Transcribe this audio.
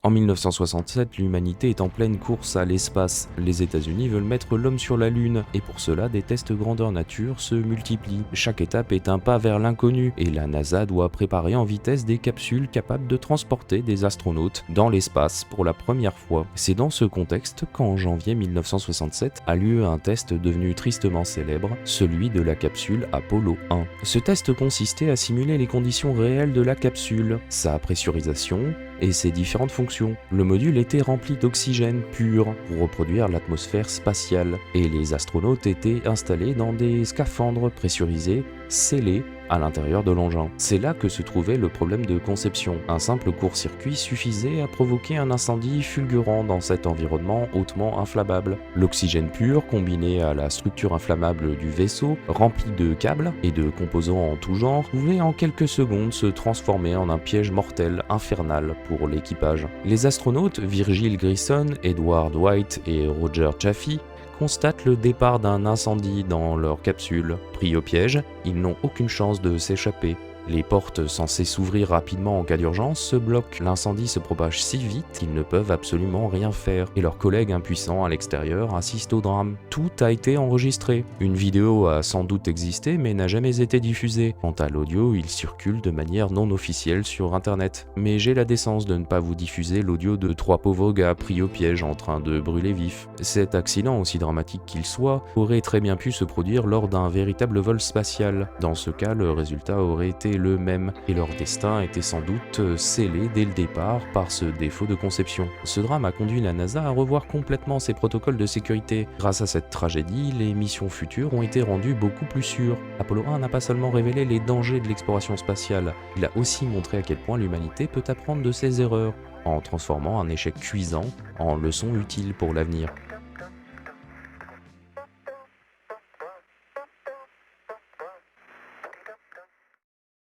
En 1967, l'humanité est en pleine course à l'espace. Les États-Unis veulent mettre l'homme sur la Lune, et pour cela, des tests grandeur nature se multiplient. Chaque étape est un pas vers l'inconnu, et la NASA doit préparer en vitesse des capsules capables de transporter des astronautes dans l'espace pour la première fois. C'est dans ce contexte qu'en janvier 1967 a lieu un test devenu tristement célèbre, celui de la capsule Apollo 1. Ce test consistait à simuler les conditions réelles de la capsule, sa pressurisation, et ses différentes fonctions. Le module était rempli d'oxygène pur pour reproduire l'atmosphère spatiale, et les astronautes étaient installés dans des scaphandres pressurisés, scellés à l'intérieur de l'engin. C'est là que se trouvait le problème de conception. Un simple court-circuit suffisait à provoquer un incendie fulgurant dans cet environnement hautement inflammable. L'oxygène pur, combiné à la structure inflammable du vaisseau, rempli de câbles et de composants en tout genre, pouvait en quelques secondes se transformer en un piège mortel infernal pour l'équipage. Les astronautes Virgil Grissom, Edward White et Roger Chaffee constatent le départ d'un incendie dans leur capsule. Pris au piège, ils n'ont aucune chance de s'échapper. Les portes censées s'ouvrir rapidement en cas d'urgence se bloquent. L'incendie se propage si vite qu'ils ne peuvent absolument rien faire, et leurs collègues impuissants à l'extérieur assistent au drame. Tout a été enregistré. Une vidéo a sans doute existé mais n'a jamais été diffusée. Quant à l'audio, il circule de manière non officielle sur internet. Mais j'ai la décence de ne pas vous diffuser l'audio de 3 pauvres gars pris au piège en train de brûler vifs. Cet accident, aussi dramatique qu'il soit, aurait très bien pu se produire lors d'un véritable vol spatial. Dans ce cas, le résultat aurait été le même, et leur destin était sans doute scellé dès le départ par ce défaut de conception. Ce drame a conduit la NASA à revoir complètement ses protocoles de sécurité. Grâce à cette tragédie, les missions futures ont été rendues beaucoup plus sûres. Apollo 1 n'a pas seulement révélé les dangers de l'exploration spatiale, il a aussi montré à quel point l'humanité peut apprendre de ses erreurs, en transformant un échec cuisant en leçon utile pour l'avenir.